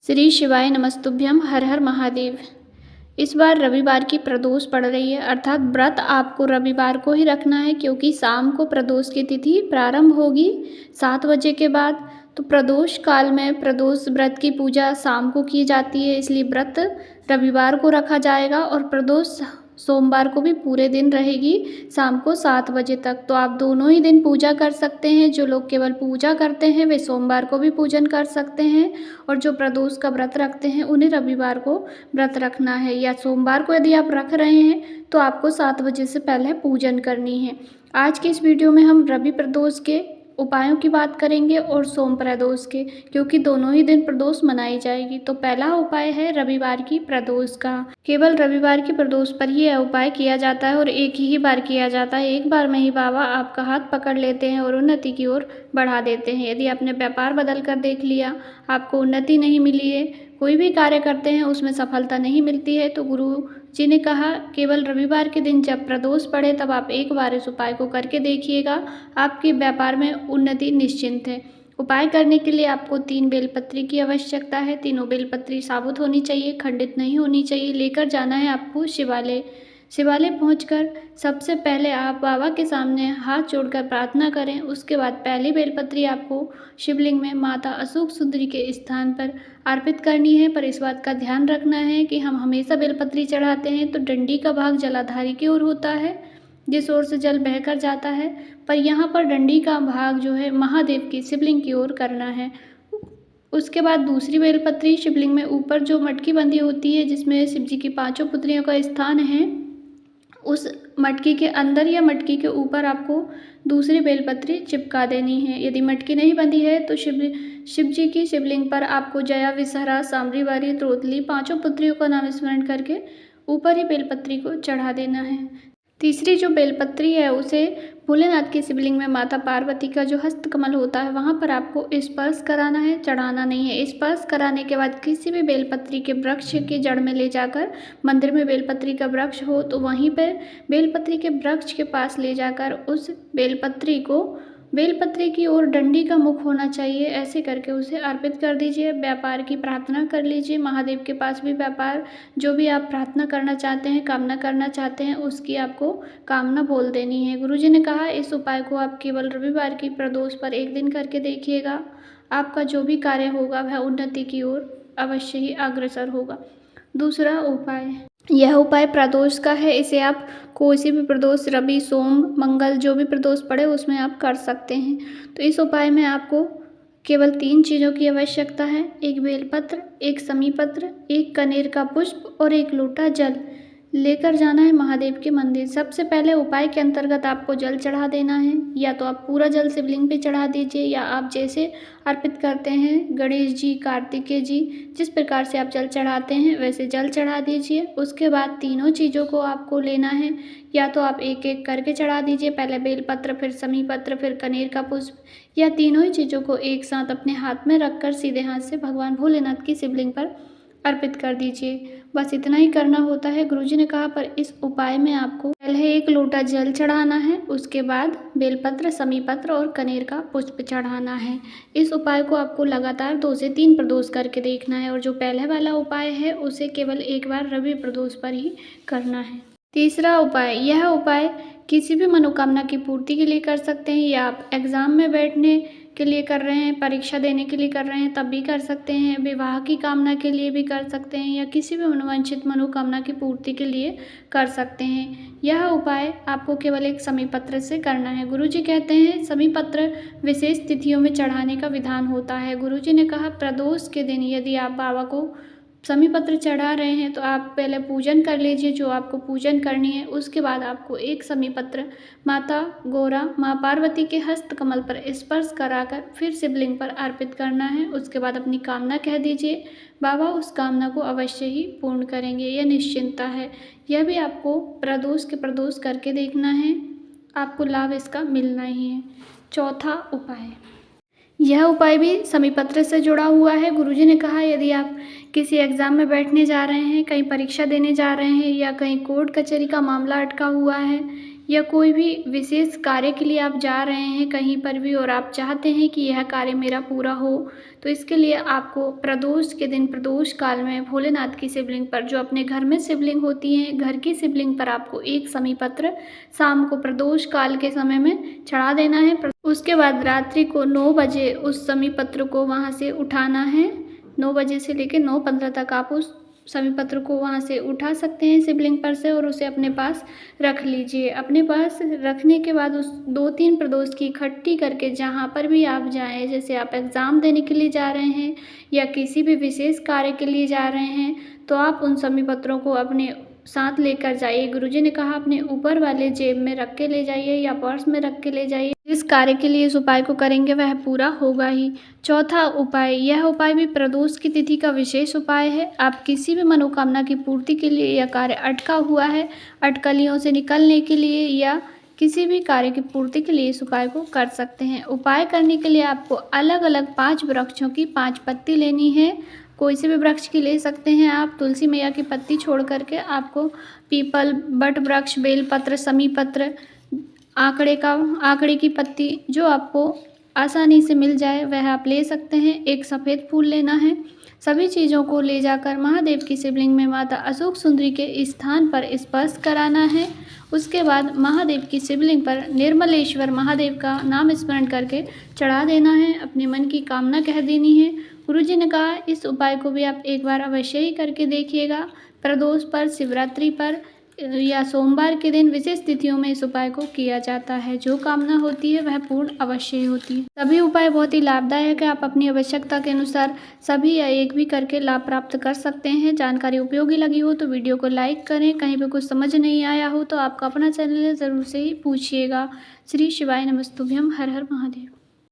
श्री शिवाय नमस्तुभ्यम हर हर महादेव। इस बार रविवार की प्रदोष पड़ रही है, अर्थात व्रत आपको रविवार को ही रखना है क्योंकि शाम को प्रदोष की तिथि प्रारंभ होगी 7 बजे के बाद। तो प्रदोष काल में प्रदोष व्रत की पूजा शाम को की जाती है, इसलिए व्रत रविवार को रखा जाएगा और प्रदोष सोमवार को भी पूरे दिन रहेगी शाम को 7 बजे तक। तो आप दोनों ही दिन पूजा कर सकते हैं। जो लोग केवल पूजा करते हैं वे सोमवार को भी पूजन कर सकते हैं और जो प्रदोष का व्रत रखते हैं उन्हें रविवार को व्रत रखना है, या सोमवार को यदि आप रख रहे हैं तो आपको 7 बजे से पहले पूजन करनी है। आज के इस वीडियो में हम रवि प्रदोष के उपायों की बात करेंगे और सोम प्रदोष के, क्योंकि दोनों ही दिन प्रदोष मनाई जाएगी। तो पहला उपाय है रविवार की प्रदोष का। केवल रविवार की प्रदोष पर ही यह उपाय किया जाता है और एक ही बार किया जाता है। एक बार में ही बाबा आपका हाथ पकड़ लेते हैं और उन्नति की ओर बढ़ा देते हैं। यदि आपने व्यापार बदल कर देख लिया, आपको उन्नति नहीं मिली है, कोई भी कार्य करते हैं उसमें सफलता नहीं मिलती है, तो गुरु जी ने कहा केवल रविवार के दिन जब प्रदोष पड़े तब आप एक बार इस उपाय को करके देखिएगा, आपके व्यापार में उन्नति निश्चिंत है। उपाय करने के लिए आपको 3 बेलपत्री की आवश्यकता है। तीनों बेलपत्री साबुत होनी चाहिए, खंडित नहीं होनी चाहिए। लेकर जाना है आपको शिवालय। शिवालय पहुंचकर सबसे पहले आप बाबा के सामने हाथ जोड़कर प्रार्थना करें। उसके बाद पहली बेलपत्री आपको शिवलिंग में माता अशोक सुंदरी के स्थान पर अर्पित करनी है। पर इस बात का ध्यान रखना है कि हम हमेशा बेलपत्री चढ़ाते हैं तो डंडी का भाग जलाधारी की ओर होता है, जिस ओर से जल बहकर जाता है, पर यहाँ पर डंडी का भाग जो है महादेव की शिवलिंग की ओर करना है। उसके बाद दूसरी बेलपत्री शिवलिंग में ऊपर जो मटकी बंधी होती है जिसमें शिव जी की 5 पुत्रियों का स्थान है, उस मटकी के अंदर या मटकी के ऊपर आपको दूसरी बेलपत्री चिपका देनी है। यदि मटकी नहीं बंधी है तो शिव जी की शिवलिंग पर आपको जया, विषहरा, सांभरीवारी, त्रोतली 5 पुत्रियों का नाम स्मरण करके ऊपर ही बेलपत्री को चढ़ा देना है। तीसरी जो बेलपत्री है उसे भोलेनाथ की शिवलिंग में माता पार्वती का जो हस्तकमल होता है वहाँ पर आपको स्पर्श कराना है, चढ़ाना नहीं है। स्पर्श कराने के बाद किसी भी बेलपत्री के वृक्ष की जड़ में ले जाकर, मंदिर में बेलपत्री का वृक्ष हो तो वहीं पर बेलपत्री के वृक्ष के पास ले जाकर उस बेलपत्री की ओर डंडी का मुख होना चाहिए, ऐसे करके उसे अर्पित कर दीजिए। व्यापार की प्रार्थना कर लीजिए। महादेव के पास भी व्यापार, जो भी आप प्रार्थना करना चाहते हैं, कामना करना चाहते हैं, उसकी आपको कामना बोल देनी है। गुरुजी ने कहा इस उपाय को आप केवल रविवार की प्रदोष पर एक दिन करके देखिएगा, आपका जो भी कार्य होगा वह उन्नति की ओर अवश्य ही अग्रसर होगा। दूसरा उपाय, यह उपाय प्रदोष का है। इसे आप कोई भी प्रदोष, रवि, सोम, मंगल जो भी प्रदोष पड़े उसमें आप कर सकते हैं। तो इस उपाय में आपको केवल 3 चीज़ों की आवश्यकता है, एक बेलपत्र, एक समीपत्र, एक कनेर का पुष्प और एक लोटा जल लेकर जाना है महादेव के मंदिर। सबसे पहले उपाय के अंतर्गत आपको जल चढ़ा देना है, या तो आप पूरा जल शिवलिंग पे चढ़ा दीजिए, या आप जैसे अर्पित करते हैं गणेश जी, कार्तिकेय जी, जिस प्रकार से आप जल चढ़ाते हैं वैसे जल चढ़ा दीजिए। उसके बाद तीनों चीज़ों को आपको लेना है, या तो आप एक एक करके चढ़ा दीजिए, पहले बेलपत्र, फिर समीपत्र, फिर कनेर का पुष्प, या तीनों ही चीज़ों को एक साथ अपने हाथ में रखकर सीधे हाथ से भगवान भोलेनाथ की शिवलिंग पर अर्पित कर दीजिए। बस इतना ही करना होता है। गुरुजी ने कहा पर इस उपाय में आपको पहले 1 लोटा जल चढ़ाना है, उसके बाद बेलपत्र, समीपत्र और कनेर का पुष्प चढ़ाना है। इस उपाय को आपको लगातार 2 से 3 प्रदोष करके देखना है, और जो पहले वाला उपाय है उसे केवल एक बार रवि प्रदोष पर ही करना है। तीसरा उपाय, यह उपाय किसी भी मनोकामना की पूर्ति के लिए कर सकते हैं, या आप एग्ज़ाम में बैठने के लिए कर रहे हैं, परीक्षा देने के लिए कर रहे हैं तब भी कर सकते हैं, विवाह की कामना के लिए भी कर सकते हैं, या किसी भी मनोवांछित मनोकामना की पूर्ति के लिए कर सकते हैं। यह उपाय आपको केवल एक समीपत्र से करना है। गुरुजी कहते हैं समीपत्र विशेष तिथियों में चढ़ाने का विधान होता है। गुरुजी ने कहा प्रदोष के दिन यदि आप बाबा को समीपत्र चढ़ा रहे हैं तो आप पहले पूजन कर लीजिए जो आपको पूजन करनी है। उसके बाद आपको एक समीपत्र माता गौरा, माँ पार्वती के हस्त कमल पर स्पर्श कराकर फिर शिवलिंग पर अर्पित करना है। उसके बाद अपनी कामना कह दीजिए, बाबा उस कामना को अवश्य ही पूर्ण करेंगे, यह निश्चिंता है। यह भी आपको प्रदोष करके देखना है, आपको लाभ इसका मिलना ही है। चौथा उपाय, यह उपाय भी समीपत्र से जुड़ा हुआ है। गुरुजी ने कहा यदि आप किसी एग्ज़ाम में बैठने जा रहे हैं, कहीं परीक्षा देने जा रहे हैं, या कहीं कोर्ट कचहरी का मामला अटका हुआ है, या कोई भी विशेष कार्य के लिए आप जा रहे हैं कहीं पर भी और आप चाहते हैं कि यह कार्य मेरा पूरा हो, तो इसके लिए आपको प्रदोष के दिन प्रदोष काल में भोलेनाथ की शिवलिंग पर, जो अपने घर में शिवलिंग होती हैं, घर की शिवलिंग पर आपको एक समी पत्र शाम को प्रदोष काल के समय में चढ़ा देना है। उसके बाद रात्रि को 9 बजे उस समी पत्र को वहाँ से उठाना है। 9 बजे से लेकर 9:15 तक आप उस समी पत्र को वहाँ से उठा सकते हैं शिवलिंग पर से और उसे अपने पास रख लीजिए। अपने पास रखने के बाद उस 2-3 प्रदोष की इकट्ठी करके जहाँ पर भी आप जाएं, जैसे आप एग्ज़ाम देने के लिए जा रहे हैं या किसी भी विशेष कार्य के लिए जा रहे हैं, तो आप उन समी पत्रों को अपने साथ लेकर जाइए। गुरुजी ने कहा अपने ऊपर वाले जेब में रख के ले जाइए या पर्स में रख के ले जाइए। जिस कार्य के लिए इस उपाय को करेंगे वह पूरा होगा ही। चौथा उपाय, यह उपाय भी प्रदोष की तिथि का विशेष उपाय है। आप किसी भी मनोकामना की पूर्ति के लिए यह कार्य अटका हुआ है, अटकलियों से निकलने के लिए या किसी भी कार्य की पूर्ति के लिए इस उपाय को कर सकते हैं। उपाय करने के लिए आपको अलग अलग 5 वृक्षों की 5 पत्ती लेनी है। कोई से भी वृक्ष की ले सकते हैं आप। तुलसी मैया की पत्ती छोड़ करके आपको पीपल, बट वृक्ष, बेलपत्र, समी पत्र, आंकड़े की पत्ती जो आपको आसानी से मिल जाए वह आप ले सकते हैं। एक सफ़ेद फूल लेना है। सभी चीज़ों को ले जाकर महादेव की शिवलिंग में माता अशोक सुंदरी के स्थान पर स्पर्श कराना है। उसके बाद महादेव की शिवलिंग पर निर्मलेश्वर महादेव का नाम स्मरण करके चढ़ा देना है। अपने मन की कामना कह देनी है। गुरुजी ने कहा इस उपाय को भी आप एक बार अवश्य ही करके देखिएगा। प्रदोष पर, शिवरात्रि पर या सोमवार के दिन विशेष तिथियों में इस उपाय को किया जाता है। जो कामना होती है वह पूर्ण अवश्य ही होती है। सभी उपाय बहुत ही लाभदायक है। आप अपनी आवश्यकता के अनुसार सभी या एक भी करके लाभ प्राप्त कर सकते हैं। जानकारी उपयोगी लगी हो तो वीडियो को लाइक करें। कहीं पर कुछ समझ नहीं आया हो तो आपका अपना चैनल है, ज़रूर से ही पूछिएगा। श्री शिवाय नमस्तुभ्यम। हर हर महादेव।